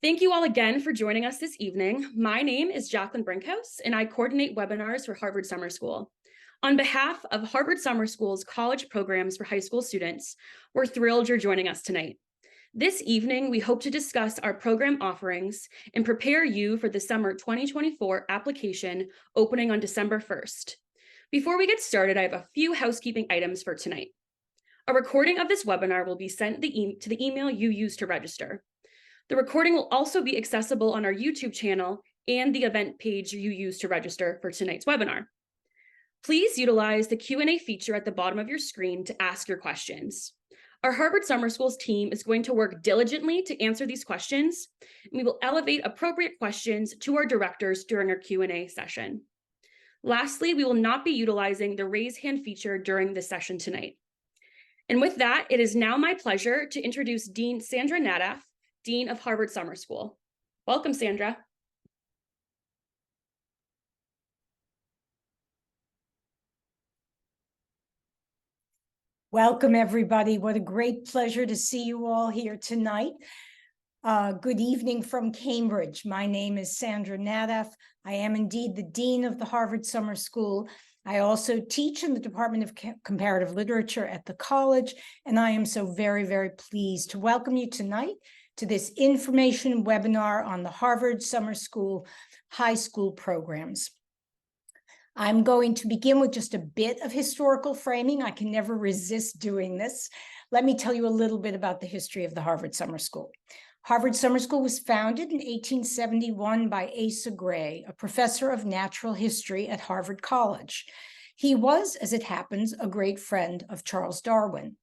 Thank you all again for joining us this evening. My name is Jacqueline Brinkhouse, and I coordinate webinars for Harvard Summer School. On behalf of Harvard Summer School's college programs for high school students, we're thrilled you're joining us tonight. This evening, we hope to discuss our program offerings and prepare you for the summer 2024 application opening on December 1st. Before we get started, I have a few housekeeping items for tonight. A recording of this webinar will be sent to the email you used to register. The recording will also be accessible on our YouTube channel and the event page you used to register for tonight's webinar. Please utilize the Q&A feature at the bottom of your screen to ask your questions. Our Harvard Summer Schools team is going to work diligently to answer these questions, and we will elevate appropriate questions to our directors during our Q&A session. Lastly, we will not be utilizing the raise hand feature during this session tonight. And with that, it is now my pleasure to introduce Dean Sandra Naddaff, Dean of Harvard Summer School. Welcome, Sandra. Welcome, everybody. What a great pleasure to see you all here tonight. Good evening from Cambridge. My name is Sandra Naddaff. I am indeed the Dean of the Harvard Summer School. I also teach in the Department of Comparative Literature at the college, and I am so very, very pleased to welcome you tonight to this information webinar on the Harvard Summer School high school programs. I'm going to begin with just a bit of historical framing. I can never resist doing this. Let me tell you a little bit about the history of the Harvard Summer School. Harvard Summer School was founded in 1871 by Asa Gray, a professor of natural history at Harvard College. He was, as it happens, a great friend of Charles Darwin.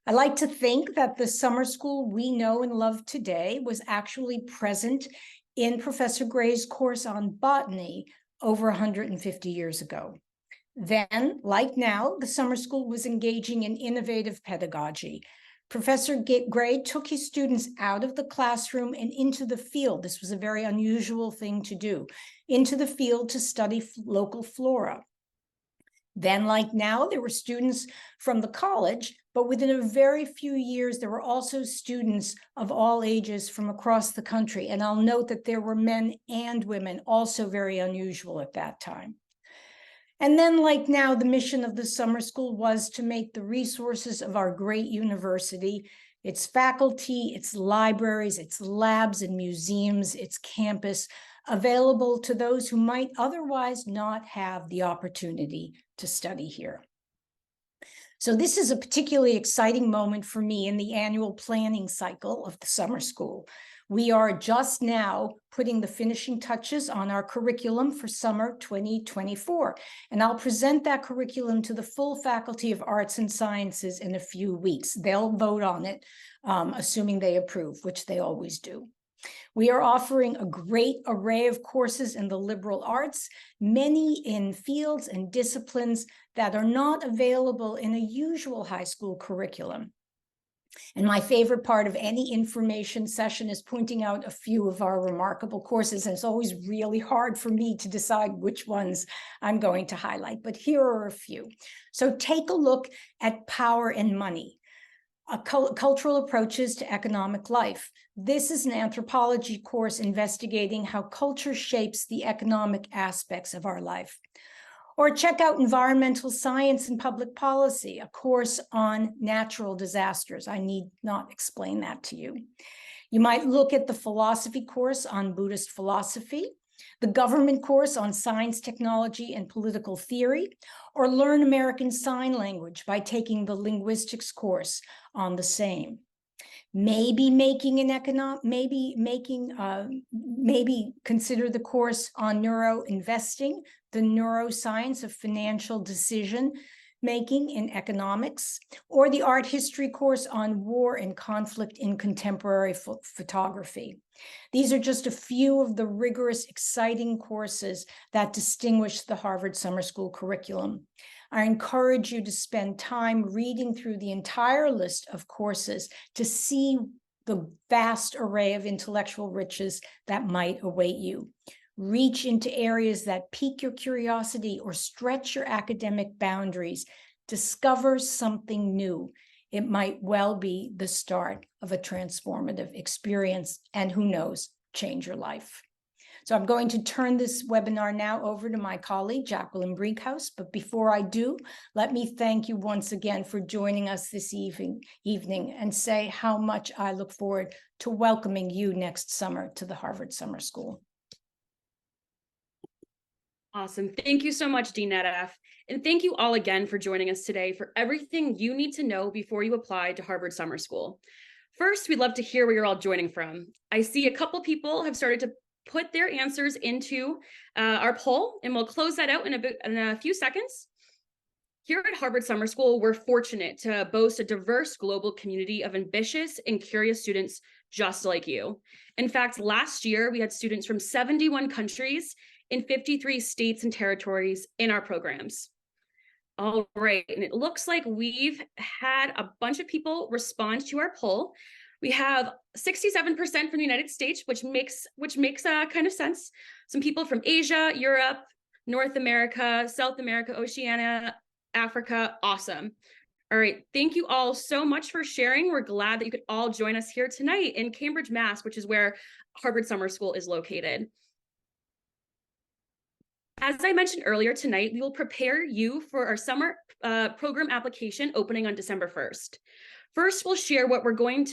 I like to think that the summer school we know and love today was actually present in Professor Gray's course on botany over 150 years ago. Then, like now, the summer school was engaging in innovative pedagogy. Professor Gray took his students out of the classroom and into the field. This was a very unusual thing to do, into the field to study local flora. Then, like now, there were students from the college, but within a very few years, there were also students of all ages from across the country. And I'll note that there were men and women, also very unusual at that time. And then, like now, the mission of the summer school was to make the resources of our great university, its faculty, its libraries, its labs and museums, its campus, available to those who might otherwise not have the opportunity to study here. So this is a particularly exciting moment for me in the annual planning cycle of the summer school. We are just now putting the finishing touches on our curriculum for summer 2024, and I'll present that curriculum to the full Faculty of Arts and Sciences in a few weeks. They'll vote on it, assuming they approve, which they always do. We are offering a great array of courses in the liberal arts, many in fields and disciplines that are not available in a usual high school curriculum. And my favorite part of any information session is pointing out a few of our remarkable courses. And it's always really hard for me to decide which ones I'm going to highlight, but here are a few. So take a look at Power and Money. Cultural approaches to economic life. This is an anthropology course investigating how culture shapes the economic aspects of our life. Or check out Environmental Science and Public Policy, a course on natural disasters. I need not explain that to you. You might look at the philosophy course on Buddhist philosophy, the government course on science, technology, and political theory, or learn American Sign Language by taking the linguistics course on the same. Maybe consider the course on neuroinvesting, the neuroscience of financial decision making in economics, or the art history course on war and conflict in contemporary photography. These are just a few of the rigorous, exciting courses that distinguish the Harvard Summer School curriculum. I encourage you to spend time reading through the entire list of courses to see the vast array of intellectual riches that might await you. Reach into areas that pique your curiosity or stretch your academic boundaries. Discover something new. It might well be the start of a transformative experience, and who knows, change your life. So I'm going to turn this webinar now over to my colleague, Jacqueline Brinkhouse. But before I do, let me thank you once again for joining us this evening and say how much I look forward to welcoming you next summer to the Harvard Summer School. Awesome. Thank you so much, Dean Nedaf. And thank you all again for joining us today for everything you need to know before you apply to Harvard Summer School. First, we'd love to hear where you're all joining from. I see a couple people have started to put their answers into our poll, and we'll close that out in a few seconds. Here at Harvard Summer School, we're fortunate to boast a diverse global community of ambitious and curious students just like you. In fact, last year, we had students from 71 countries in 53 states and territories in our programs. All right, and it looks like we've had a bunch of people respond to our poll. We have 67% from the United States, which makes kind of sense. Some people from Asia, Europe, North America, South America, Oceania, Africa. Awesome. All right, thank you all so much for sharing. We're glad that you could all join us here tonight in Cambridge, Mass, which is where Harvard Summer School is located. As I mentioned earlier tonight, we will prepare you for our summer program application opening on December 1st. First, we'll share what you're going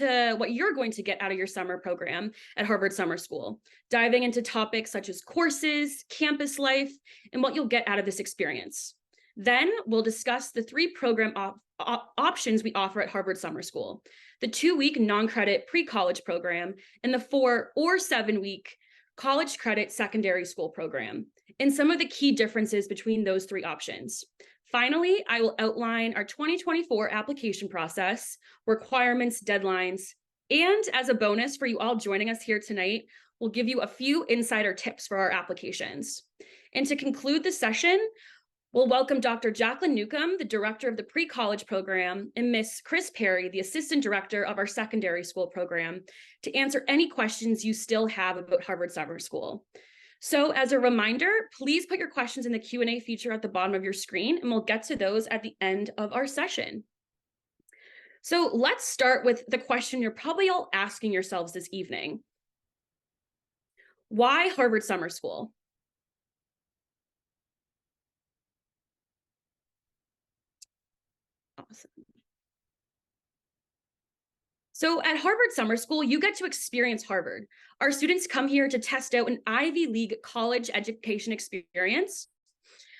to get out of your summer program at Harvard Summer School, diving into topics such as courses, campus life, and what you'll get out of this experience. Then we'll discuss the 3 program options we offer at Harvard Summer School, the 2-week non-credit pre-college program, and the 4 or 7-week college credit secondary school program, and some of the key differences between those 3 options. Finally, I will outline our 2024 application process, requirements, deadlines, and as a bonus for you all joining us here tonight, we'll give you a few insider tips for our applications. And to conclude the session, we'll welcome Dr. Jacqueline Newcomb, the director of the pre-college program, and Miss Chris Perry, the assistant director of our secondary school program, to answer any questions you still have about Harvard Summer School. So as a reminder, please put your questions in the Q&A feature at the bottom of your screen, and we'll get to those at the end of our session. So let's start with the question you're probably all asking yourselves this evening. Why Harvard Summer School? Awesome. So at Harvard Summer School, you get to experience Harvard. Our students come here to test out an Ivy League college education experience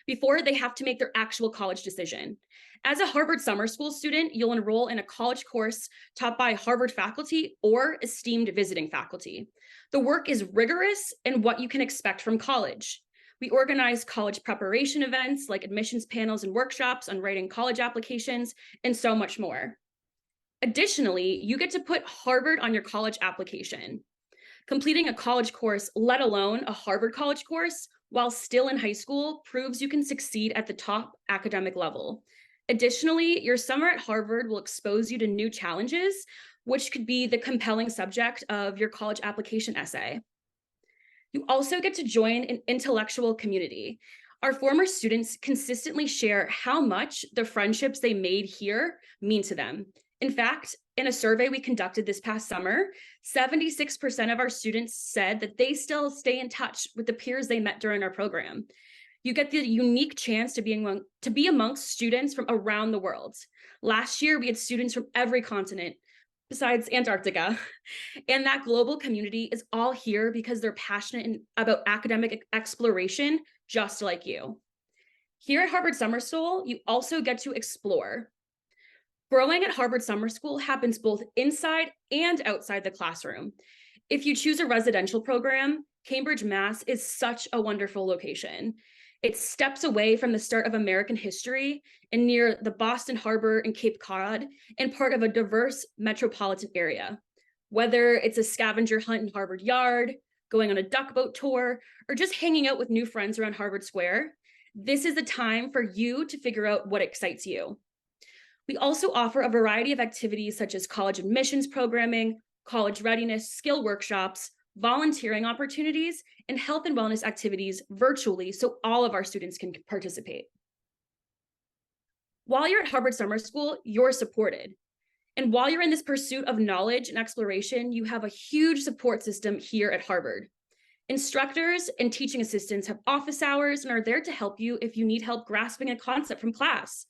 before they have to make their actual college decision. As a Harvard Summer School student, you'll enroll in a college course taught by Harvard faculty or esteemed visiting faculty. The work is rigorous and what you can expect from college. We organize college preparation events like admissions panels and workshops on writing college applications, and so much more. Additionally, you get to put Harvard on your college application. Completing a college course, let alone a Harvard college course, while still in high school, proves you can succeed at the top academic level. Additionally, your summer at Harvard will expose you to new challenges, which could be the compelling subject of your college application essay. You also get to join an intellectual community. Our former students consistently share how much the friendships they made here mean to them. In fact, in a survey we conducted this past summer, 76% of our students said that they still stay in touch with the peers they met during our program. You get the unique chance to be amongst students from around the world. Last year, we had students from every continent besides Antarctica. And that global community is all here because they're passionate about academic exploration, just like you. Here at Harvard Summer School, you also get to explore. Growing at Harvard Summer School happens both inside and outside the classroom. If you choose a residential program, Cambridge, Mass is such a wonderful location. It's steps away from the start of American history and near the Boston Harbor and Cape Cod, and part of a diverse metropolitan area. Whether it's a scavenger hunt in Harvard Yard, going on a duck boat tour, or just hanging out with new friends around Harvard Square, this is the time for you to figure out what excites you. We also offer a variety of activities such as college admissions programming, college readiness, skill workshops, volunteering opportunities, and health and wellness activities virtually so all of our students can participate. While you're at Harvard Summer School, you're supported. And while you're in this pursuit of knowledge and exploration, you have a huge support system here at Harvard. Instructors and teaching assistants have office hours and are there to help you if you need help grasping a concept from class.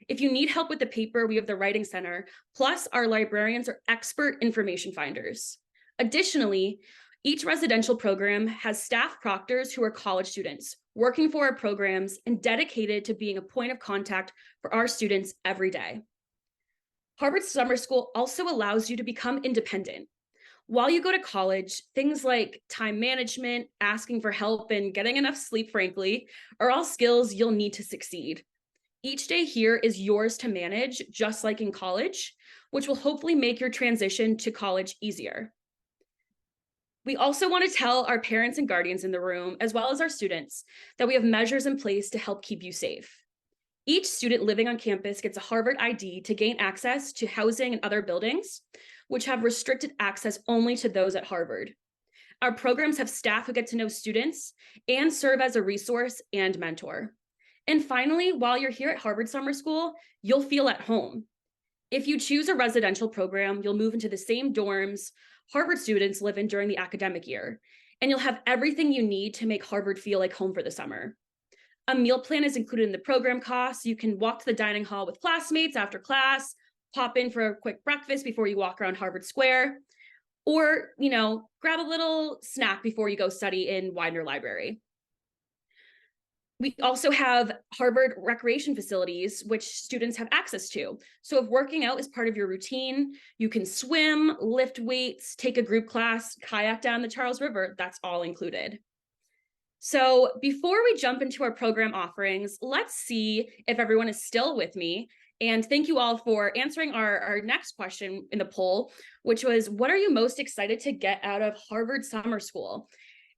If you need help with the paper, we have the Writing Center, plus our librarians are expert information finders. Additionally, each residential program has staff proctors who are college students working for our programs and dedicated to being a point of contact for our students every day. Harvard Summer School also allows you to become independent. While you go to college, things like time management, asking for help, and getting enough sleep, frankly, are all skills you'll need to succeed. Each day here is yours to manage, just like in college, which will hopefully make your transition to college easier. We also want to tell our parents and guardians in the room, as well as our students, that we have measures in place to help keep you safe. Each student living on campus gets a Harvard ID to gain access to housing and other buildings, which have restricted access only to those at Harvard. Our programs have staff who get to know students and serve as a resource and mentor. And finally, while you're here at Harvard Summer School, you'll feel at home. If you choose a residential program, you'll move into the same dorms Harvard students live in during the academic year, and you'll have everything you need to make Harvard feel like home for the summer. A meal plan is included in the program costs. You can walk to the dining hall with classmates after class, pop in for a quick breakfast before you walk around Harvard Square, or, grab a little snack before you go study in Widener Library. We also have Harvard recreation facilities, which students have access to. So if working out is part of your routine, you can swim, lift weights, take a group class, kayak down the Charles River. That's all included. So before we jump into our program offerings, let's see if everyone is still with me. And thank you all for answering our next question in the poll, which was, what are you most excited to get out of Harvard Summer School?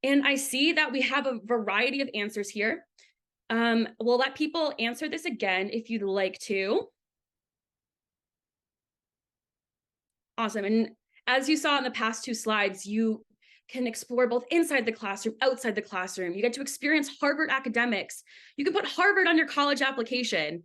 And I see that we have a variety of answers here. We'll let people answer this again if you'd like to. Awesome. And as you saw in the past two slides, you can explore both inside the classroom, outside the classroom. You get to experience Harvard academics. You can put Harvard on your college application.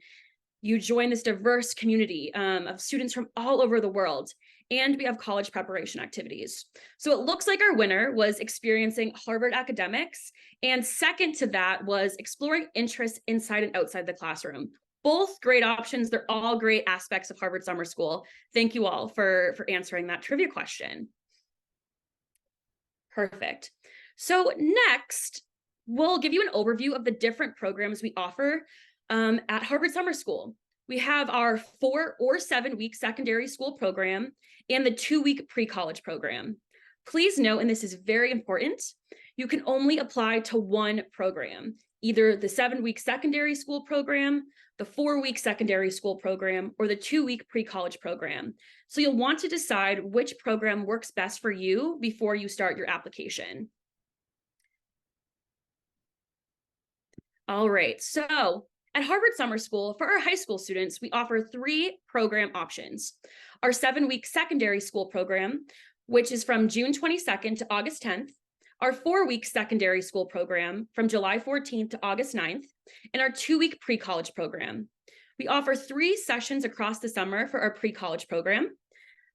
You join this diverse community of students from all over the world. And we have college preparation activities. So it looks like our winner was experiencing Harvard academics. And second to that was exploring interests inside and outside the classroom. Both great options. They're all great aspects of Harvard Summer School. Thank you all for answering that trivia question. Perfect. So next, we'll give you an overview of the different programs we offer at Harvard Summer School. We have our 4 or 7 week secondary school program and the 2-week pre-college program. Please note, and this is very important, you can only apply to one program, either the 7-week secondary school program, the 4-week secondary school program, or the 2-week pre-college program. So you'll want to decide which program works best for you before you start your application. All right, so at Harvard Summer School, for our high school students, we offer 3 program options. Our 7-week secondary school program, which is from June 22nd to August 10th, our 4-week secondary school program from July 14th to August 9th, and our 2-week pre-college program. We offer 3 sessions across the summer for our pre-college program.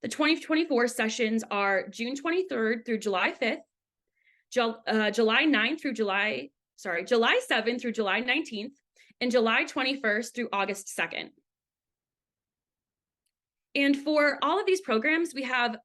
The 2024 sessions are June 23rd through July 5th, July 7th through July 19th, and July 21st through August 2nd. And for all of these programs, we have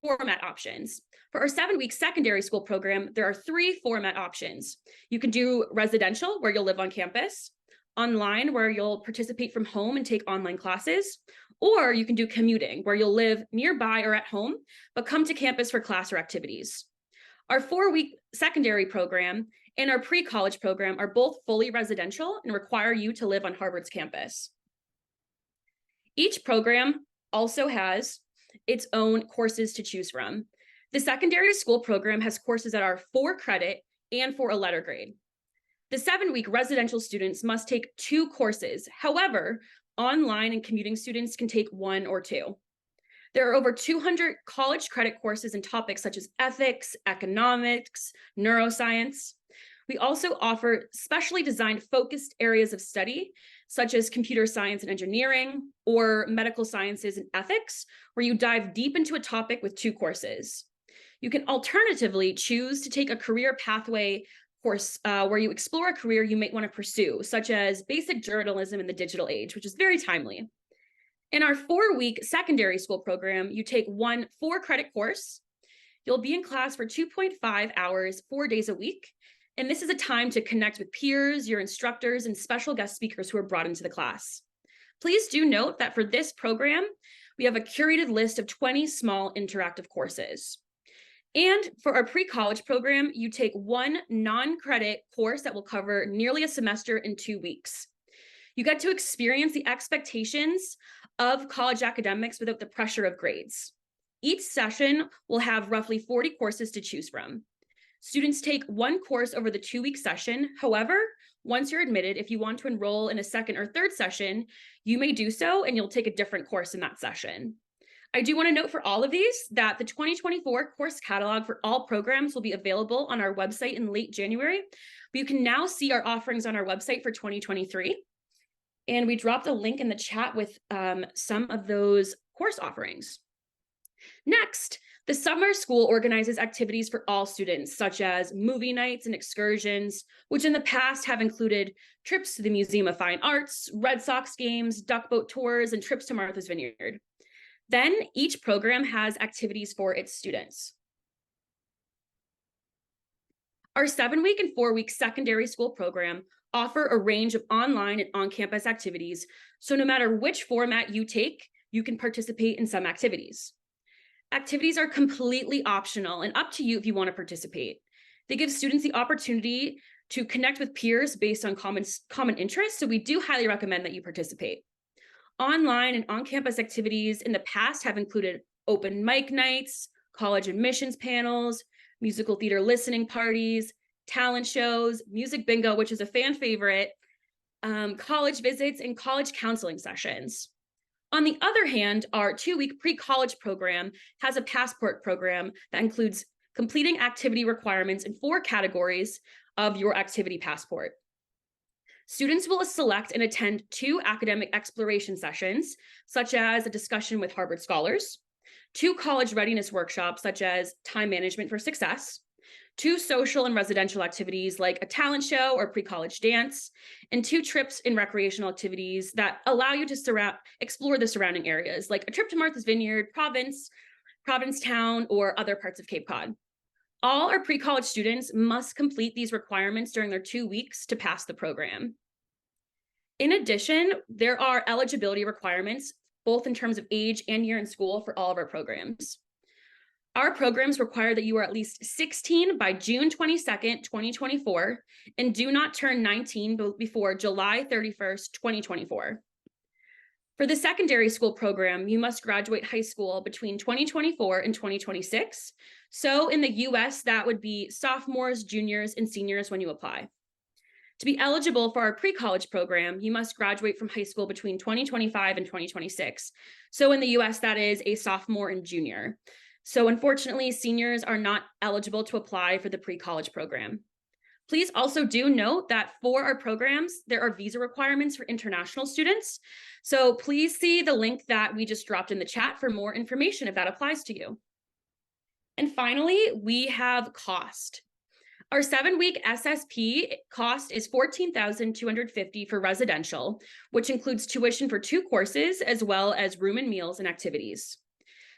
format options. For our 7-week secondary school program, there are 3 format options. You can do residential, where you'll live on campus, online, where you'll participate from home and take online classes, or you can do commuting, where you'll live nearby or at home, but come to campus for class or activities. Our 4-week secondary program and our pre-college program are both fully residential and require you to live on Harvard's campus. Each program also has its own courses to choose from. The secondary school program has courses that are 4 credit and for a letter grade. The 7-week residential students must take 2 courses. However, online and commuting students can take 1 or 2. There are over 200 college credit courses in topics such as ethics, economics, neuroscience. We also offer specially designed focused areas of study such as computer science and engineering, or medical sciences and ethics, where you dive deep into a topic with 2 courses. You can alternatively choose to take a career pathway course where you explore a career you might want to pursue, such as basic journalism in the digital age, which is very timely. In our 4-week secondary school program, you take one 4-credit course. You'll be in class for 2.5 hours, 4 days a week. And this is a time to connect with peers, your instructors, and special guest speakers who are brought into the class. Please do note that for this program, we have a curated list of 20 small interactive courses. And for our pre-college program, you take one non-credit course that will cover nearly a semester in 2 weeks. You get to experience the expectations of college academics without the pressure of grades. Each session will have roughly 40 courses to choose from. Students take one course over the 2-week session. However, once you're admitted, if you want to enroll in a second or third session, you may do so, and you'll take a different course in that session. I do want to note for all of these that the 2024 course catalog for all programs will be available on our website in late January, but you can now see our offerings on our website for 2023. And we dropped a link in the chat with some of those course offerings. Next, the summer school organizes activities for all students, such as movie nights and excursions, which in the past have included trips to the Museum of Fine Arts, Red Sox games, duck boat tours, and trips to Martha's Vineyard. Then each program has activities for its students. Our 7-week and 4-week secondary school program offer a range of online and on-campus activities, so no matter which format you take, you can participate in some activities. Activities are completely optional and up to you if you want to participate. They give students the opportunity to connect with peers based on common interests, so we do highly recommend that you participate. Online and on-campus activities in the past have included open mic nights, college admissions panels, musical theater listening parties, talent shows, music bingo, which is a fan favorite, college visits, and college counseling sessions. On the other hand, our 2-week pre-college program has a passport program that includes completing activity requirements in 4 categories of your activity passport. Students will select and attend 2 academic exploration sessions, such as a discussion with Harvard scholars, 2 college readiness workshops, such as time management for success, 2 social and residential activities like a talent show or pre-college dance, and 2 trips in recreational activities that allow you to explore the surrounding areas, like a trip to Martha's Vineyard, Provincetown, or other parts of Cape Cod. All our pre-college students must complete these requirements during their 2 weeks to pass the program. In addition, there are eligibility requirements, both in terms of age and year in school for all of our programs. Our programs require that you are at least 16 by June 22nd, 2024, and do not turn 19 before July 31st, 2024. For the secondary school program, you must graduate high school between 2024 and 2026. So in the US, that would be sophomores, juniors, and seniors when you apply. To be eligible for our pre-college program, you must graduate from high school between 2025 and 2026. So in the US, that is a sophomore and junior. So unfortunately, seniors are not eligible to apply for the pre-college program. Please also do note that for our programs, there are visa requirements for international students. So please see the link that we just dropped in the chat for more information if that applies to you. And finally, we have cost. Our 7-week SSP cost is $14,250 for residential, which includes tuition for 2 courses, as well as room and meals and activities.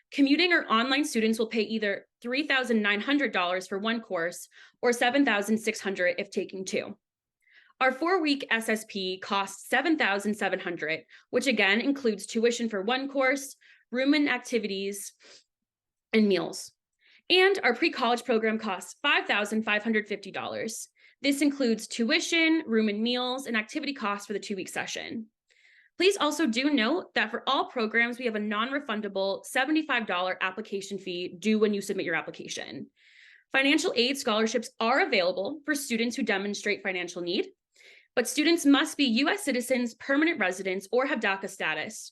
Commuting or online students will pay either $3,900 for 1 course or $7,600 if taking 2. Our 4-week SSP costs $7,700, which again includes tuition for 1 course, room and activities, and meals. And our pre-college program costs $5,550. This includes tuition, room and meals, and activity costs for the 2-week session. Please also do note that for all programs, we have a non-refundable $75 application fee due when you submit your application. Financial aid scholarships are available for students who demonstrate financial need, but students must be U.S. citizens, permanent residents, or have DACA status.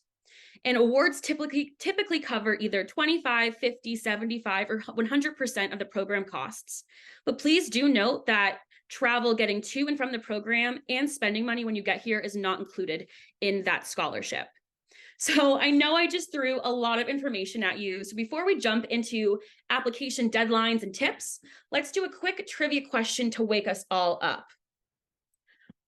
And awards typically cover either 25, 50, 75, or 100% of the program costs. But please do note that Travel getting to and from the program and spending money when you get here is not included in that scholarship. So I know I just threw a lot of information at you. So before we jump into application deadlines and tips, let's do a quick trivia question to wake us all up.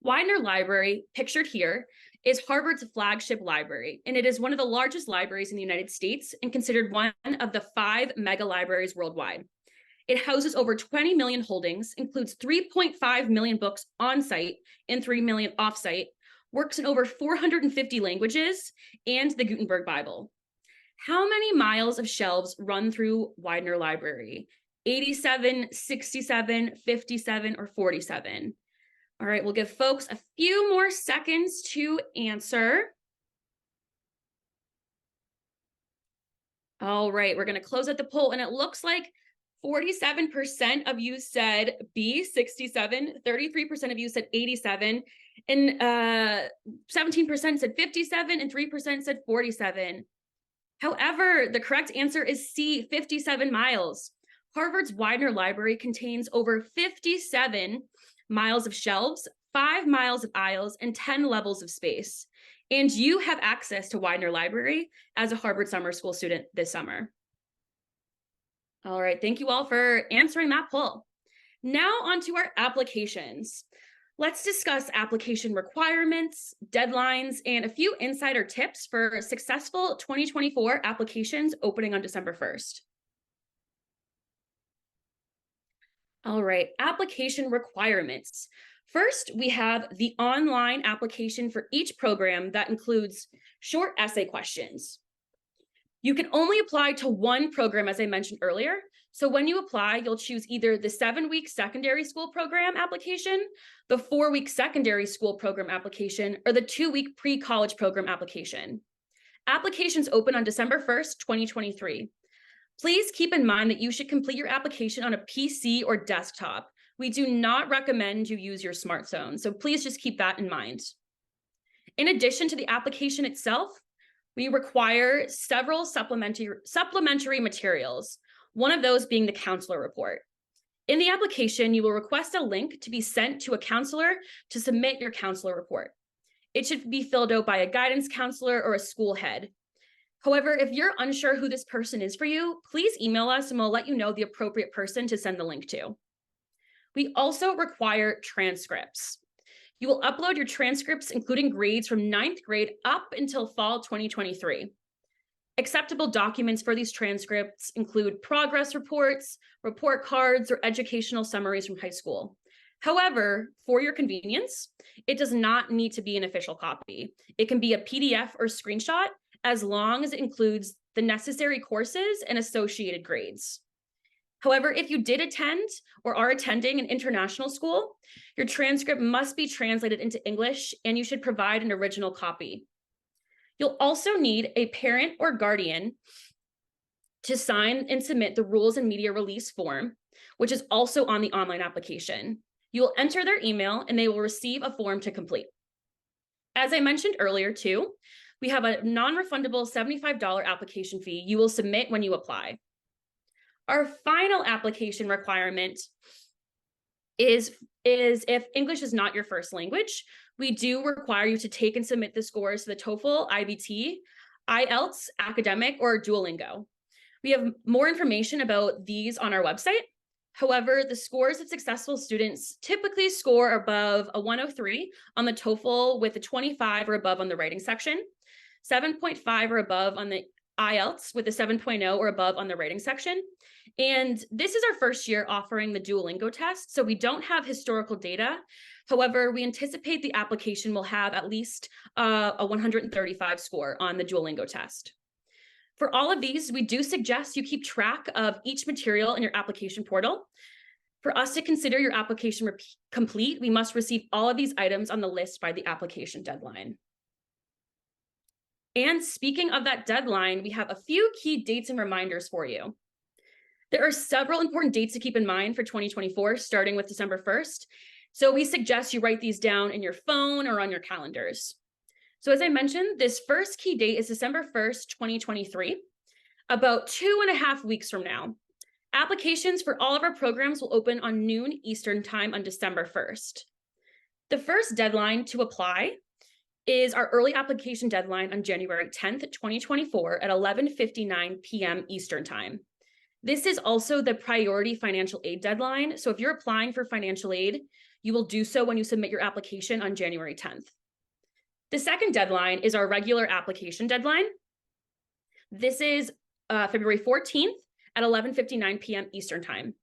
Widener Library, pictured here, is Harvard's flagship library, and it is one of the largest libraries in the United States and considered one of the 5 mega libraries worldwide. It houses over 20 million holdings, includes 3.5 million books on site and 3 million off site, works in over 450 languages, and the Gutenberg Bible. How many miles of shelves run through Widener Library? 87, 67, 57, or 47? All right, we'll give folks a few more seconds to answer. All right, we're going to close out the poll, and it looks like 47% of you said B, 67, 33% of you said 87, and 17% said 57, and 3% said 47. However, the correct answer is C, 57 miles. Harvard's Widener Library contains over 57 miles of shelves, 5 miles of aisles, and 10 levels of space. And you have access to Widener Library as a Harvard Summer School student this summer. All right, thank you all for answering that poll. Now on to our applications. Let's discuss application requirements, deadlines, and a few insider tips for successful 2024 applications opening on December 1st. All right, application requirements. First, we have the online application for each program that includes short essay questions. You can only apply to one program, as I mentioned earlier. So when you apply, you'll choose either the 7-week secondary school program application, the 4-week secondary school program application, or the 2-week pre-college program application. Applications open on December 1st, 2023. Please keep in mind that you should complete your application on a PC or desktop. We do not recommend you use your smartphone, so please just keep that in mind. In addition to the application itself, we require several supplementary materials, one of those being the counselor report. In the application, you will request a link to be sent to a counselor to submit your counselor report. It should be filled out by a guidance counselor or a school head. However, if you're unsure who this person is for you, please email us and we'll let you know the appropriate person to send the link to. We also require transcripts. You will upload your transcripts, including grades from 9th grade up until fall 2023. Acceptable documents for these transcripts include progress reports, report cards, or educational summaries from high school. However, for your convenience, it does not need to be an official copy. It can be a PDF or screenshot as long as it includes the necessary courses and associated grades. However, if you did attend or are attending an international school, your transcript must be translated into English and you should provide an original copy. You'll also need a parent or guardian to sign and submit the rules and media release form, which is also on the online application. You will enter their email and they will receive a form to complete. As I mentioned earlier too, we have a non-refundable $75 application fee you will submit when you apply. Our final application requirement is if English is not your first language, we do require you to take and submit the scores to the TOEFL, IBT, IELTS, Academic, or Duolingo. We have more information about these on our website. However, the scores of successful students typically score above a 103 on the TOEFL with a 25 or above on the writing section, 7.5 or above on the IELTS with a 7.0 or above on the writing section. And this is our first year offering the Duolingo test, so we don't have historical data. However, we anticipate the application will have at least a 135 score on the Duolingo test. For all of these, we do suggest you keep track of each material in your application portal. For us to consider your application complete, we must receive all of these items on the list by the application deadline. And speaking of that deadline, we have a few key dates and reminders for you. There are several important dates to keep in mind for 2024, starting with December 1st. So we suggest you write these down in your phone or on your calendars. So as I mentioned, this first key date is December 1st, 2023, about 2.5 weeks from now. Applications for all of our programs will open on noon Eastern time on December 1st. The first deadline to apply is our early application deadline on January 10th, 2024 at 11:59 p.m. Eastern time. This is also the priority financial aid deadline. So if you're applying for financial aid, you will do so when you submit your application on January 10th. The second deadline is our regular application deadline. This is February 14th at 11:59 p.m. Eastern time.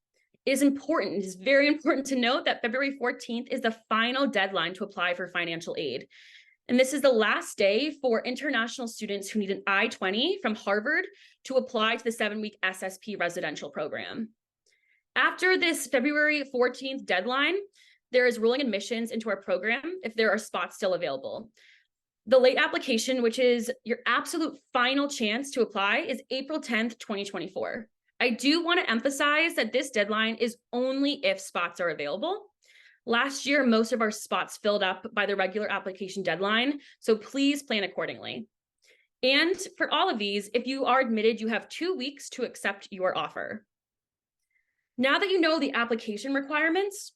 It is very important to note that February 14th is the final deadline to apply for financial aid. And this is the last day for international students who need an I-20 from Harvard to apply to the 7-week SSP residential program. After this February 14th deadline, there is rolling admissions into our program if there are spots still available. The late application, which is your absolute final chance to apply, is April 10th, 2024. I do want to emphasize that this deadline is only if spots are available. Last year, most of our spots filled up by the regular application deadline, so please plan accordingly. And for all of these, if you are admitted, you have 2 weeks to accept your offer. Now that you know the application requirements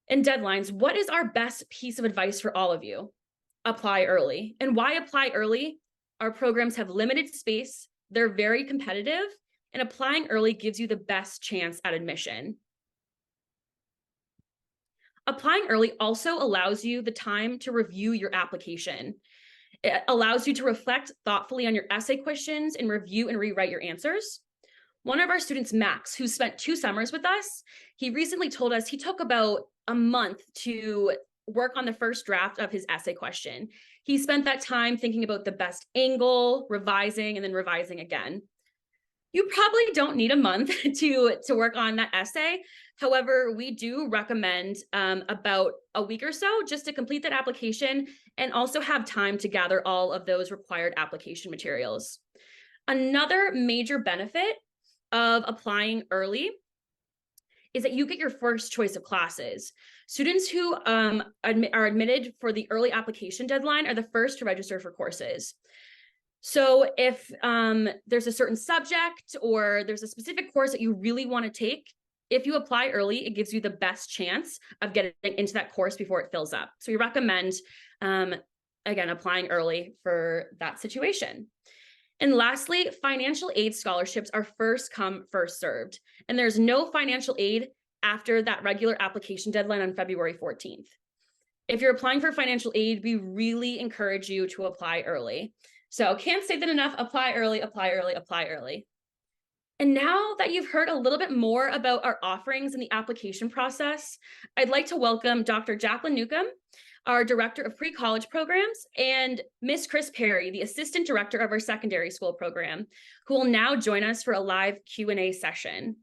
and deadlines, what is our best piece of advice for all of you? Apply early. And why apply early? Our programs have limited space, they're very competitive, and applying early gives you the best chance at admission. Applying early also allows you the time to review your application. It allows you to reflect thoughtfully on your essay questions and review and rewrite your answers. One of our students, Max, who spent 2 summers with us, he recently told us he took about a month to work on the first draft of his essay question. He spent that time thinking about the best angle, revising, and then revising again. You probably don't need a month to work on that essay. However, we do recommend about a week or so just to complete that application and also have time to gather all of those required application materials. Another major benefit of applying early is that you get your first choice of classes. Students who are admitted for the early application deadline are the first to register for courses. So if there's a certain subject or there's a specific course that you really want to take, if you apply early, it gives you the best chance of getting into that course before it fills up. So we recommend, again, applying early for that situation. And lastly, financial aid scholarships are first come, first served. And there's no financial aid after that regular application deadline on February 14th. If you're applying for financial aid, we really encourage you to apply early. So can't say that enough, apply early, apply early, apply early. And now that you've heard a little bit more about our offerings and the application process, I'd like to welcome Dr. Jacqueline Newcomb, our Director of Pre-College Programs, and Miss Chris Perry, the Assistant Director of our Secondary School Program, who will now join us for a live Q&A session.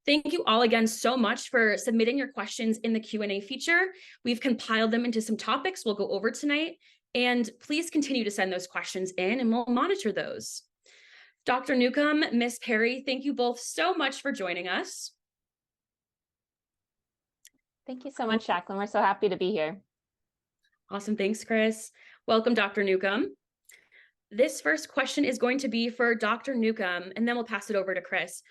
Thank you all again so much for submitting your questions in the Q&A feature. We've compiled them into some topics we'll go over tonight, and please continue to send those questions in and we'll monitor those. Dr. Newcomb, Miss Perry, thank you both so much for joining us. Thank you so much, Jacqueline. We're so happy to be here. Awesome. Thanks, Chris. Welcome, Dr. Newcomb. This first question is going to be for Dr. Newcomb, and then we'll pass it over to Chris.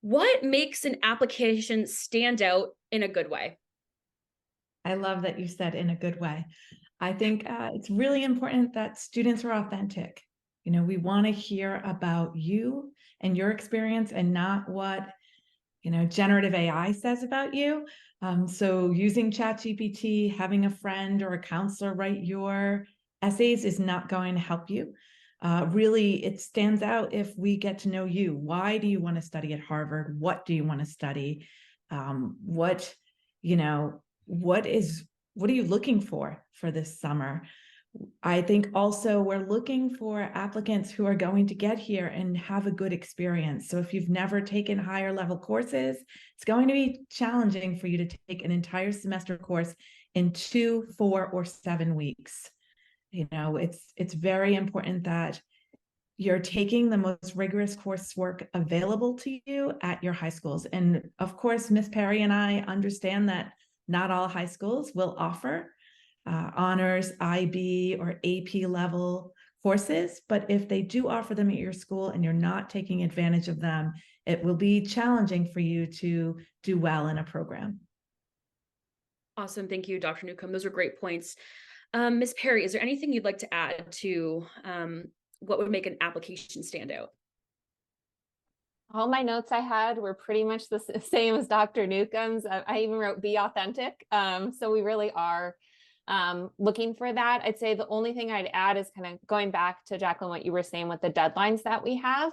What makes an application stand out in a good way? I love that you said in a good way. I think it's really important that students are authentic. You know, we want to hear about you and your experience and not what, generative AI says about you. So using ChatGPT, having a friend or a counselor write your essays is not going to help you. Really, it stands out if we get to know you. Why do you want to study at Harvard? What do you want to study? What are you looking for this summer? I think also we're looking for applicants who are going to get here and have a good experience. So if you've never taken higher level courses, it's going to be challenging for you to take an entire semester course in 2, 4, or 7 weeks. It's very important that you're taking the most rigorous coursework available to you at your high schools. And of course, Ms. Perry and I understand that not all high schools will offer honors, IB, or AP level courses, but if they do offer them at your school and you're not taking advantage of them, it will be challenging for you to do well in a program. Awesome. Thank you, Dr. Newcomb. Those are great points. Ms. Perry, is there anything you'd like to add to what would make an application stand out? All my notes I had were pretty much the same as Dr. Newcomb's. I even wrote be authentic. So we really are looking for that. I'd say the only thing I'd add is kind of going back to Jacqueline, what you were saying with the deadlines that we have.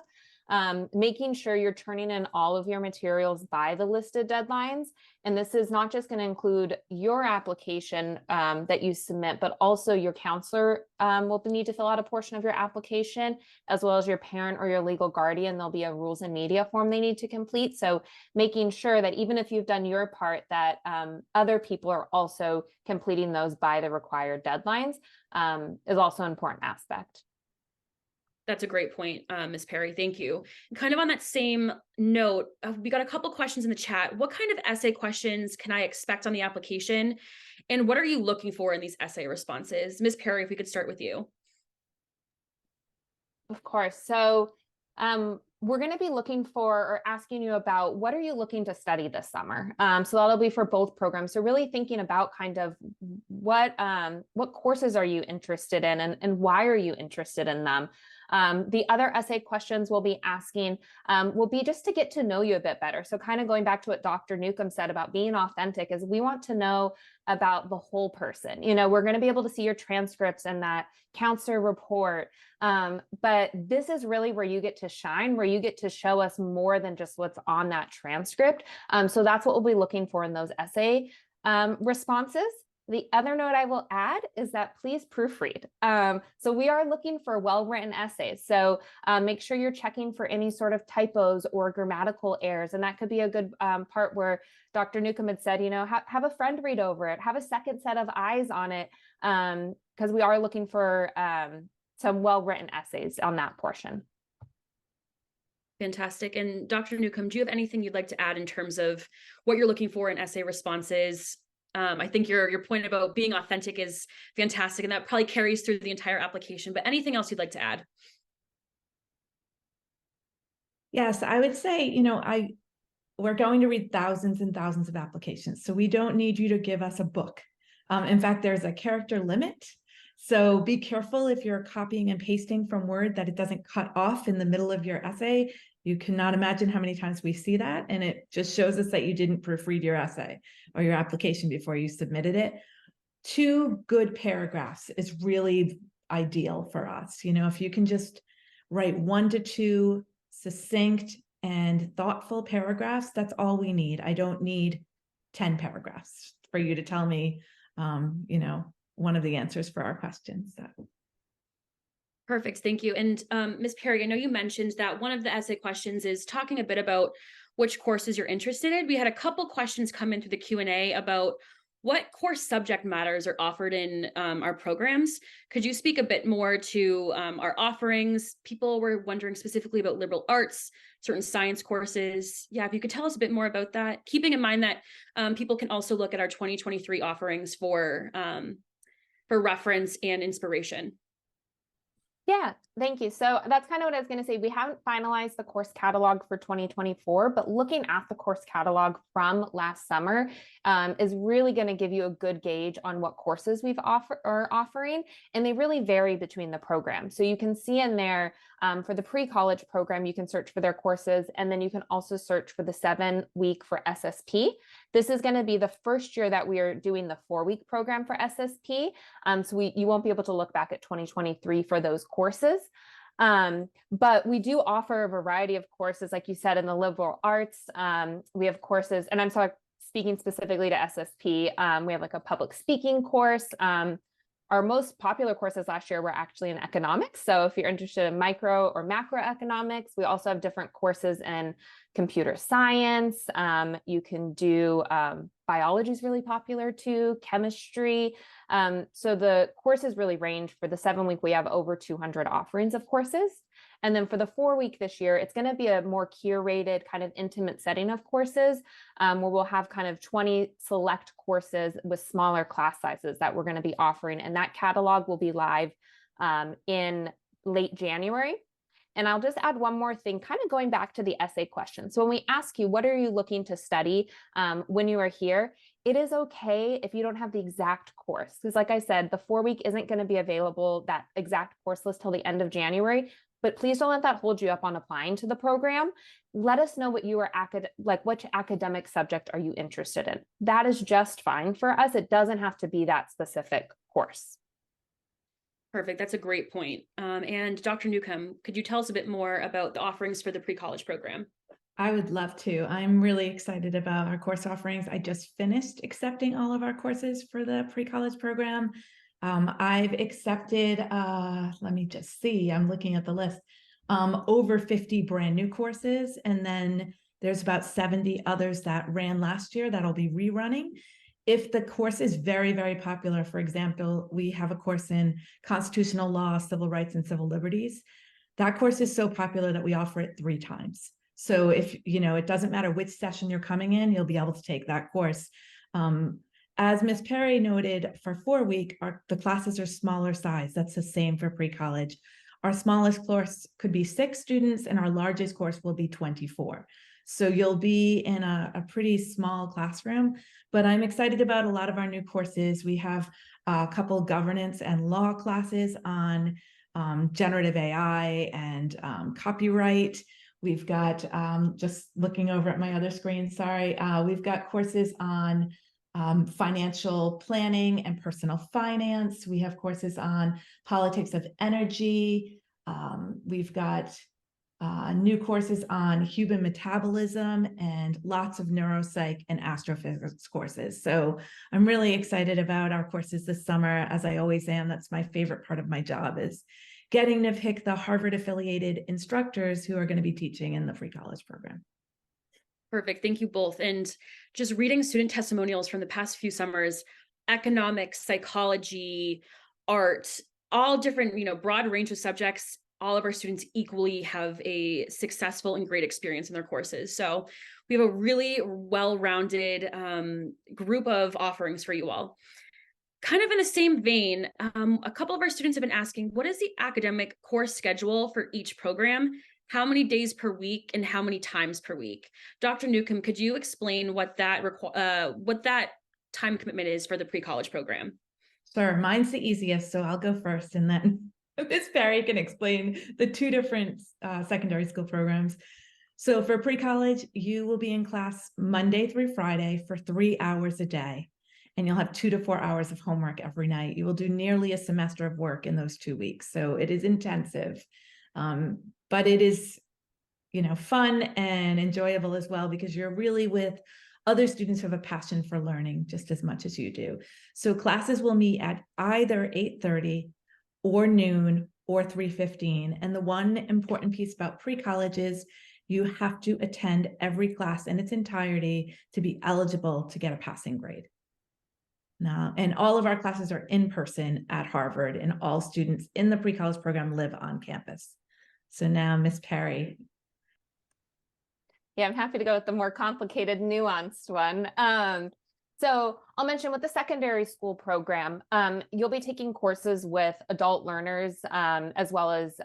Making sure you're turning in all of your materials by the listed deadlines. And this is not just going to include your application that you submit, but also your counselor will need to fill out a portion of your application, as well as your parent or your legal guardian. There'll be a rules and media form they need to complete. So making sure that even if you've done your part, that other people are also completing those by the required deadlines is also an important aspect. That's a great point, Ms. Perry. Thank you. Kind of on that same note, we got a couple questions in the chat. What kind of essay questions can I expect on the application? And what are you looking for in these essay responses? Ms. Perry, if we could start with you. Of course. So we're going to be looking for or asking you about what are you looking to study this summer? So that'll be for both programs. So really thinking about kind of what courses are you interested in and why are you interested in them? The other essay questions we'll be asking will be just to get to know you a bit better. So kind of going back to what Dr. Newcomb said about being authentic is we want to know about the whole person. You know, we're going to be able to see your transcripts and that counselor report. But this is really where you get to shine, where you get to show us more than just what's on that transcript. So that's what we'll be looking for in those essay responses. The other note I will add is that please proofread. So we are looking for well-written essays. So make sure you're checking for any sort of typos or grammatical errors. And that could be a good part where Dr. Newcomb had said, you know, have a friend read over it, have a second set of eyes on it, because we are looking for some well-written essays on that portion. Fantastic. And Dr. Newcomb, do you have anything you'd like to add in terms of what you're looking for in essay responses? I think your point about being authentic is fantastic, and that probably carries through the entire application, but anything else you'd like to add? Yes, I would say, you know, we're going to read thousands and thousands of applications, so we don't need you to give us a book. In fact, there's a character limit. So be careful if you're copying and pasting from Word that it doesn't cut off in the middle of your essay. You cannot imagine how many times we see that. And it just shows us that you didn't proofread your essay or your application before you submitted it. 2 good paragraphs is really ideal for us. You know, if you can just write 1 to 2 succinct and thoughtful paragraphs, that's all we need. I don't need 10 paragraphs for you to tell me, you know, one of the answers for our questions. So. Perfect. Thank you. And Ms. Perry, I know you mentioned that one of the essay questions is talking a bit about which courses you're interested in. We had a couple questions come in through the Q&A about what course subject matters are offered in our programs. Could you speak a bit more to our offerings? People were wondering specifically about liberal arts, certain science courses. Yeah, if you could tell us a bit more about that, keeping in mind that people can also look at our 2023 offerings for reference and inspiration. Yeah, thank you. So that's kind of what I was going to say. We haven't finalized the course catalog for 2024, but looking at the course catalog from last summer is really going to give you a good gauge on what courses we've offering, and they really vary between the programs. So you can see in there for the pre-college program, you can search for their courses, and then you can also search for the 7-week for SSP. This is going to be the first year that we are doing the 4-week program for SSP. So you won't be able to look back at 2023 for those courses. But we do offer a variety of courses, like you said, in the liberal arts. We have courses, and I'm sorry, speaking specifically to SSP, we have like a public speaking course. Our most popular courses last year were actually in economics. So if you're interested in micro or macroeconomics, we also have different courses in computer science. You can do biology is really popular too, chemistry. So the courses really range. For the 7-week, we have over 200 offerings of courses. And then for the 4-week this year, it's going to be a more curated kind of intimate setting of courses where we'll have kind of 20 select courses with smaller class sizes that we're going to be offering. And that catalog will be live in late January. And I'll just add one more thing, kind of going back to the essay question. So when we ask you, what are you looking to study when you are here? It is okay if you don't have the exact course. Because like I said, the 4-week isn't going to be available, that exact course list, till the end of January. But please don't let that hold you up on applying to the program. Let us know what you are which academic subject are you interested in. That is just fine for us. It doesn't have to be that specific course. Perfect. That's a great point. And Dr. Newcomb, could you tell us a bit more about the offerings for the pre-college program? I would love to. I'm really excited about our course offerings. I just finished accepting all of our courses for the pre-college program. I've accepted, let me just see, I'm looking at the list, over 50 brand new courses. And then there's about 70 others that ran last year that'll be rerunning. If the course is very, very popular, for example, we have a course in constitutional law, civil rights, and civil liberties. That course is so popular that we offer it 3 times. So if, it doesn't matter which session you're coming in, you'll be able to take that course. As Ms. Perry noted, for 4-week, the classes are smaller size. That's the same for pre-college. Our smallest course could be 6 students, and our largest course will be 24. So you'll be in a pretty small classroom, but I'm excited about a lot of our new courses. We have a couple governance and law classes on generative AI and copyright. We've got, just looking over at my other screen, sorry, we've got courses on financial planning and personal finance. We have courses on politics of energy. We've got new courses on human metabolism and lots of neuropsych and astrophysics courses. So I'm really excited about our courses this summer, as I always am. That's my favorite part of my job, is getting to pick the Harvard affiliated instructors who are going to be teaching in the pre-college program. Perfect. Thank you both. And just reading student testimonials from the past few summers, economics, psychology, art, all different, broad range of subjects. All of our students equally have a successful and great experience in their courses. So we have a really well-rounded group of offerings for you all. Kind of in the same vein, a couple of our students have been asking, what is the academic course schedule for each program? How many days per week and how many times per week? Dr. Newcomb, could you explain what that time commitment is for the pre-college program? Sure, mine's the easiest, so I'll go first, and then Ms. Perry can explain the 2 different secondary school programs. So for pre-college, you will be in class Monday through Friday for 3 hours a day, and you'll have 2 to 4 hours of homework every night. You will do nearly a semester of work in those 2 weeks. So it is intensive, but it is, fun and enjoyable as well, because you're really with other students who have a passion for learning just as much as you do. So classes will meet at either 8:30 or noon or 3:15. And the one important piece about pre-college is you have to attend every class in its entirety to be eligible to get a passing grade. Now, and all of our classes are in person at Harvard, and all students in the pre-college program live on campus. So now, Ms. Perry. Yeah, I'm happy to go with the more complicated, nuanced one. So I'll mention with the secondary school program, you'll be taking courses with adult learners, as well as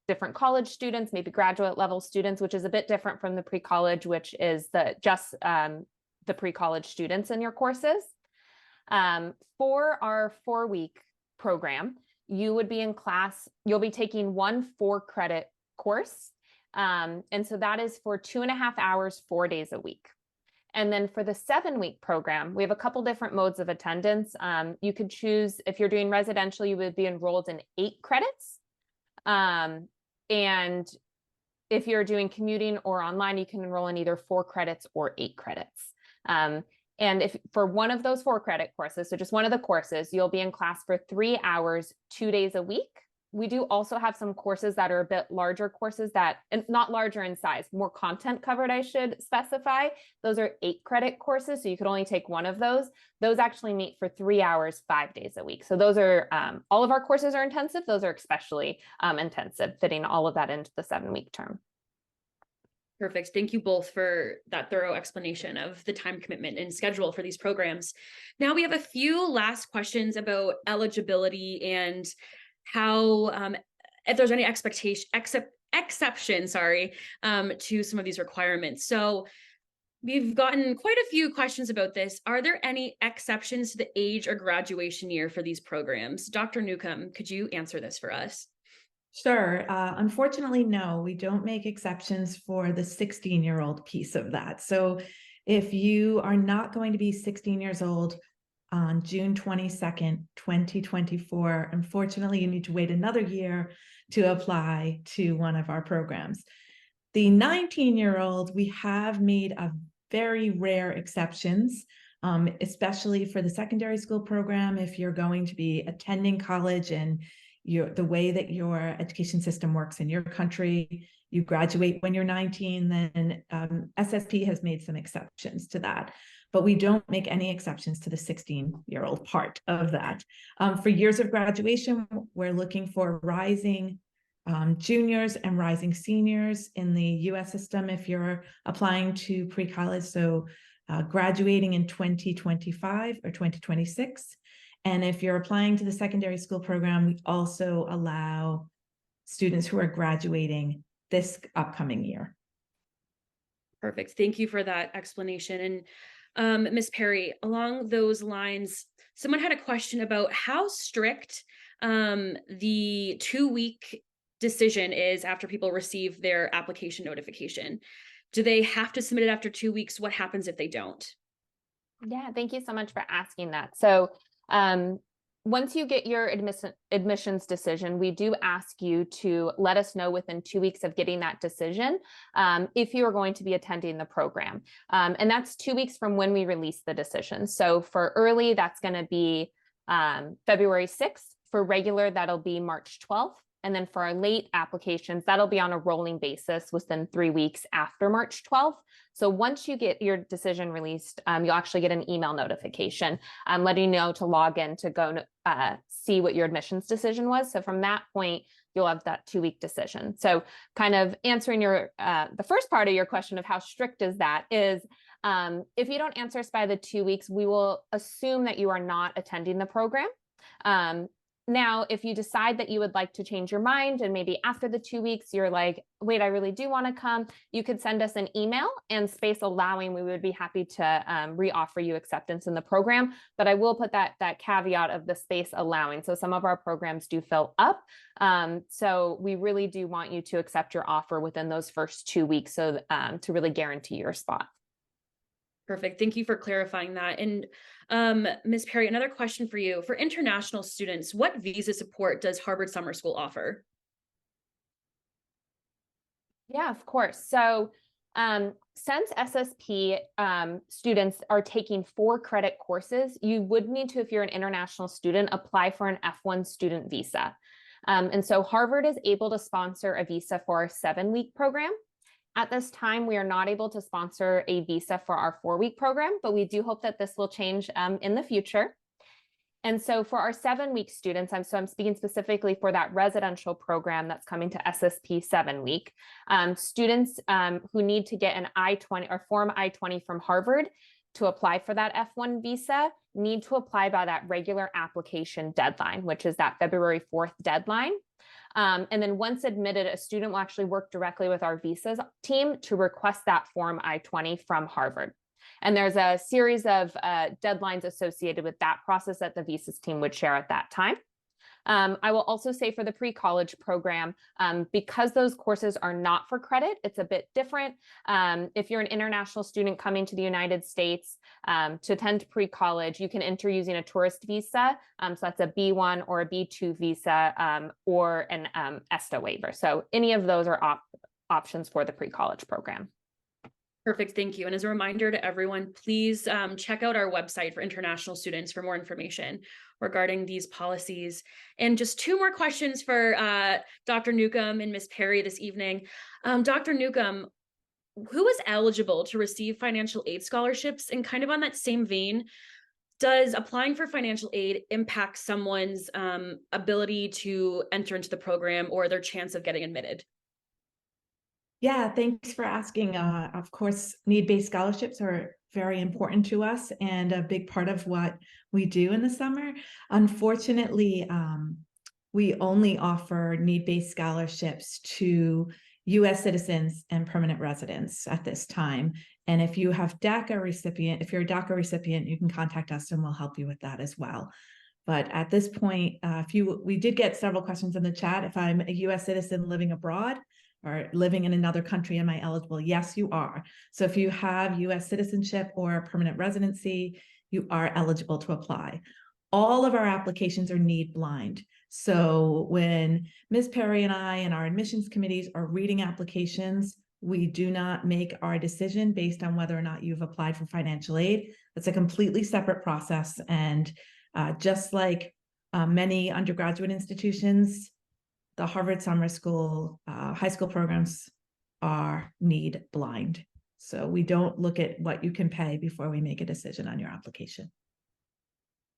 different college students, maybe graduate level students, which is a bit different from the pre-college, which is the pre-college students in your courses. For our 4-week program, you would be in class, you'll be taking one 4-credit course. And so that is for 2.5 hours, 4 days a week. And then for the 7-week program, we have a couple different modes of attendance. You could choose, if you're doing residential, you would be enrolled in 8 credits. And if you're doing commuting or online, you can enroll in either 4 credits or 8 credits. And if for one of those 4-credit courses, so just one of the courses, you'll be in class for 3 hours, 2 days a week. We do also have some courses that are a bit larger courses and not larger in size, more content covered, I should specify. Those are 8-credit courses, so you could only take one of those. Those actually meet for 3 hours, 5 days a week. So those are, all of our courses are intensive. Those are especially intensive, fitting all of that into the 7-week term. Perfect. Thank you both for that thorough explanation of the time commitment and schedule for these programs. Now we have a few last questions about eligibility and how if there's any exception, to some of these requirements. So we've gotten quite a few questions about this. Are there any exceptions to the age or graduation year for these programs? Dr. Newcomb, could you answer this for us? Sure. Unfortunately, no, we don't make exceptions for the 16-year-old piece of that. So if you are not going to be 16 years old on June 22nd, 2024, unfortunately, you need to wait another year to apply to one of our programs. The 19-year-old, we have made a very rare exceptions, especially for the secondary school program. If you're going to be attending college and the way that your education system works in your country, you graduate when you're 19, then SSP has made some exceptions to that. But we don't make any exceptions to the 16-year-old part of that. For years of graduation, we're looking for rising juniors and rising seniors in the US system if you're applying to pre-college. So graduating in 2025 or 2026. And if you're applying to the secondary school program, we also allow students who are graduating this upcoming year. Perfect. Thank you for that explanation. And Ms. Perry, along those lines, someone had a question about how strict the 2-week decision is after people receive their application notification. Do they have to submit it after 2 weeks? What happens if they don't? Yeah, thank you so much for asking that. So once you get your admissions decision, we do ask you to let us know within 2 weeks of getting that decision if you are going to be attending the program. And that's 2 weeks from when we release the decision. So for early, that's going to be February 6th. For regular, that'll be March 12th. And then for our late applications, that'll be on a rolling basis within 3 weeks after March 12th. So once you get your decision released, you'll actually get an email notification letting you know to log in to go see what your admissions decision was. So from that point, you'll have that 2-week decision. So kind of answering your the first part of your question of how strict is that is, if you don't answer us by the 2 weeks, we will assume that you are not attending the program. Now, if you decide that you would like to change your mind and maybe after the 2 weeks, you're like, wait, I really do want to come, you could send us an email, and space allowing, we would be happy to re-offer you acceptance in the program. But I will put that caveat of the space allowing. So some of our programs do fill up. So we really do want you to accept your offer within those first 2 weeks so to really guarantee your spot. Perfect. Thank you for clarifying that. And Ms. Perry, another question for you. For international students, what visa support does Harvard Summer School offer? Yeah, of course. So since SSP students are taking 4 credit courses, you would need to, if you're an international student, apply for an F1 student visa. And so Harvard is able to sponsor a visa for our 7-week program. At this time, we are not able to sponsor a visa for our 4-week program, but we do hope that this will change in the future. And so for our 7-week students, I'm speaking specifically for that residential program that's coming to SSP 7-week, students who need to get an I-20 or Form I-20 from Harvard to apply for that F1 visa need to apply by that regular application deadline, which is that February 4th deadline. And then once admitted, a student will actually work directly with our visas team to request that Form I-20 from Harvard. And there's a series of deadlines associated with that process that the visas team would share at that time. I will also say for the pre-college program, because those courses are not for credit, it's a bit different. If you're an international student coming to the United States to attend pre-college, you can enter using a tourist visa. So that's a B1 or a B2 visa or an ESTA waiver. So any of those are options for the pre-college program. Perfect. Thank you. And as a reminder to everyone, please check out our website for international students for more information regarding these policies. And just 2 more questions for Dr. Newcomb and Ms. Perry this evening. Dr. Newcomb, who is eligible to receive financial aid scholarships? And kind of on that same vein, does applying for financial aid impact someone's ability to enter into the program or their chance of getting admitted? Yeah, thanks for asking. Of course, need-based scholarships are very important to us and a big part of what we do in the summer. Unfortunately, we only offer need-based scholarships to U.S. citizens and permanent residents at this time. And if you have DACA recipient, if you're a DACA recipient, you can contact us and we'll help you with that as well. But at this point, we did get several questions in the chat. If I'm a U.S. citizen living abroad or living in another country, am I eligible? Yes, you are. So if you have U.S. citizenship or permanent residency, you are eligible to apply. All of our applications are need blind. So when Ms. Perry and I and our admissions committees are reading applications, we do not make our decision based on whether or not you've applied for financial aid. It's a completely separate process. And just like many undergraduate institutions, the Harvard Summer School high school programs are need blind. So we don't look at what you can pay before we make a decision on your application.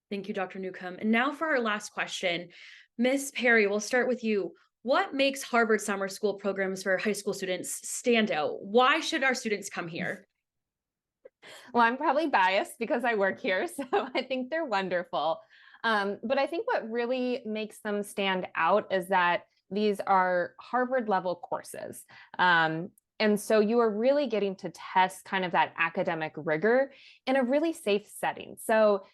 Thank you, Dr. Newcomb. And now for our last question. Ms. Perry, we'll start with you. What makes Harvard Summer School programs for high school students stand out? Why should our students come here? Well, I'm probably biased because I work here, so I think they're wonderful. But I think what really makes them stand out is that these are Harvard level courses. And so you are really getting to test kind of that academic rigor in a really safe setting. So,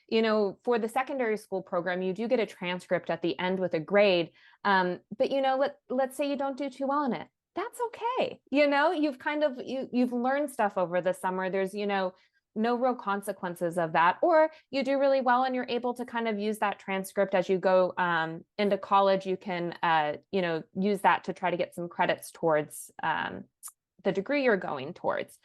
for the secondary school program, you do get a transcript at the end with a grade. But, let's say you don't do too well in it. That's okay. You've learned stuff over the summer. There's, no real consequences of that. Or you do really well and you're able to kind of use that transcript as you go into college. You can, use that to try to get some credits towards the degree you're going towards.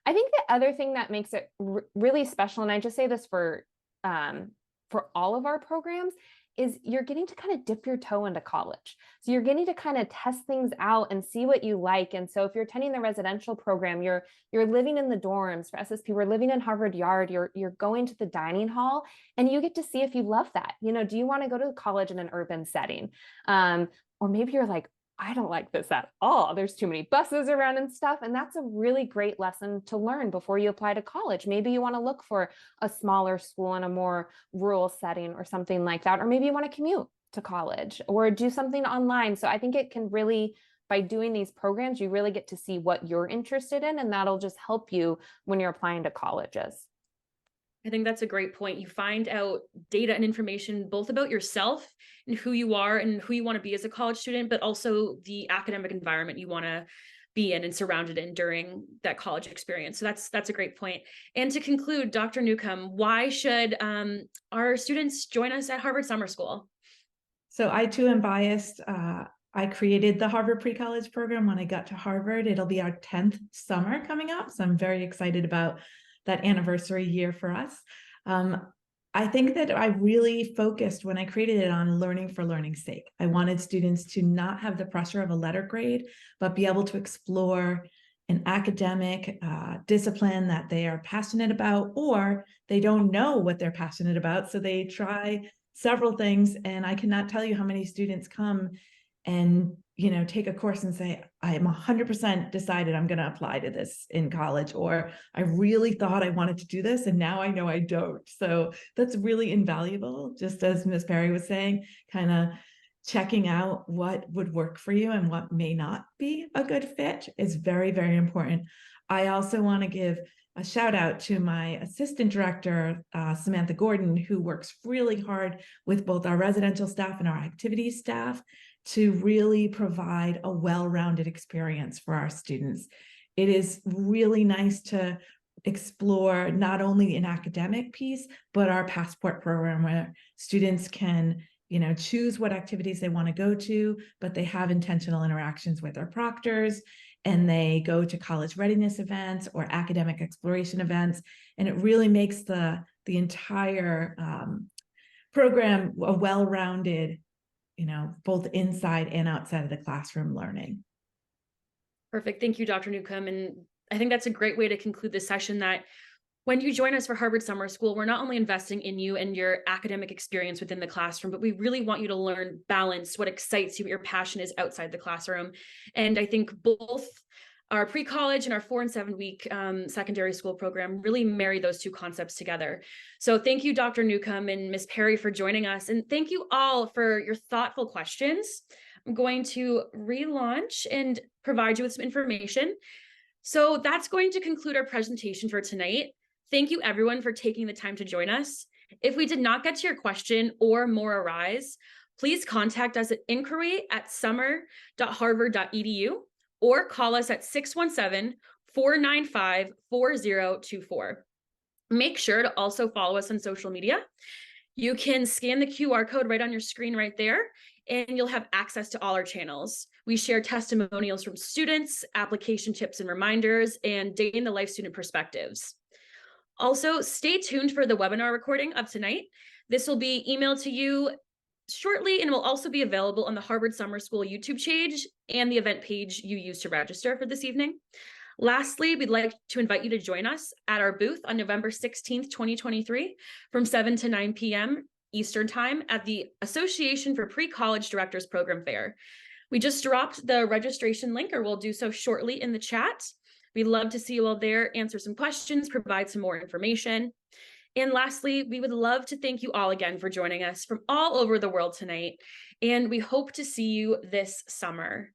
I think the other thing that makes it really special, and I just say this for all of our programs, is you're getting to kind of dip your toe into college. So you're getting to kind of test things out and see what you like. And so if you're attending the residential program, you're living in the dorms. For SSP, we're living in Harvard Yard. You're going to the dining hall, and you get to see if you love that. Do you want to go to college in an urban setting? Or maybe you're like, I don't like this at all. There's too many buses around and stuff. And that's a really great lesson to learn before you apply to college. Maybe you want to look for a smaller school in a more rural setting or something like that. Or maybe you want to commute to college or do something online. So I think it can really, by doing these programs, you really get to see what you're interested in, and that'll just help you when you're applying to colleges. I think that's a great point. You find out data and information both about yourself and who you are and who you want to be as a college student, but also the academic environment you want to be in and surrounded in during that college experience. So that's a great point. And to conclude, Dr. Newcomb, why should our students join us at Harvard Summer School? So I too am biased. I created the Harvard Pre-College program when I got to Harvard. It'll be our 10th summer coming up. So I'm very excited about that anniversary year for us. I think that I really focused when I created it on learning for learning's sake. I wanted students to not have the pressure of a letter grade, but be able to explore an academic discipline that they are passionate about, or they don't know what they're passionate about. So they try several things. And I cannot tell you how many students come and take a course and say, I am 100% decided I'm going to apply to this in college, or I really thought I wanted to do this and now I know I don't. So that's really invaluable. Just as Ms. Perry was saying, kind of checking out what would work for you and what may not be a good fit is very, very important. I also want to give a shout out to my assistant director, Samantha Gordon, who works really hard with both our residential staff and our activities staff to really provide a well-rounded experience for our students. It is really nice to explore not only an academic piece, but our passport program where students can, choose what activities they want to go to, but they have intentional interactions with their proctors, and they go to college readiness events or academic exploration events. And it really makes the entire program a well-rounded, both inside and outside of the classroom learning. Perfect. Thank you, Dr. Newcomb. And I think that's a great way to conclude this session, that when you join us for Harvard Summer School, we're not only investing in you and your academic experience within the classroom, but we really want you to learn balance, what excites you, what your passion is outside the classroom. And I think both our pre-college and our 4 and 7 week secondary school program really marry those two concepts together. So thank you, Dr. Newcomb and Ms. Perry, for joining us. And thank you all for your thoughtful questions. I'm going to relaunch and provide you with some information. So that's going to conclude our presentation for tonight. Thank you, everyone, for taking the time to join us. If we did not get to your question or more arise, please contact us at inquiry@summer.harvard.edu or call us at 617-495-4024. Make sure to also follow us on social media. You can scan the QR code right on your screen right there, and you'll have access to all our channels. We share testimonials from students, application tips and reminders, and day in the life student perspectives. Also, stay tuned for the webinar recording of tonight. This will be emailed to you shortly and will also be available on the Harvard Summer School YouTube page and the event page you used to register for this evening. Lastly, we'd like to invite you to join us at our booth on November 16th, 2023 from 7 to 9 p.m. Eastern Time at the Association for Pre-College Directors Program Fair. We just dropped the registration link, or we'll do so shortly in the chat. We'd love to see you all there, answer some questions, provide some more information. And lastly, we would love to thank you all again for joining us from all over the world tonight, and we hope to see you this summer.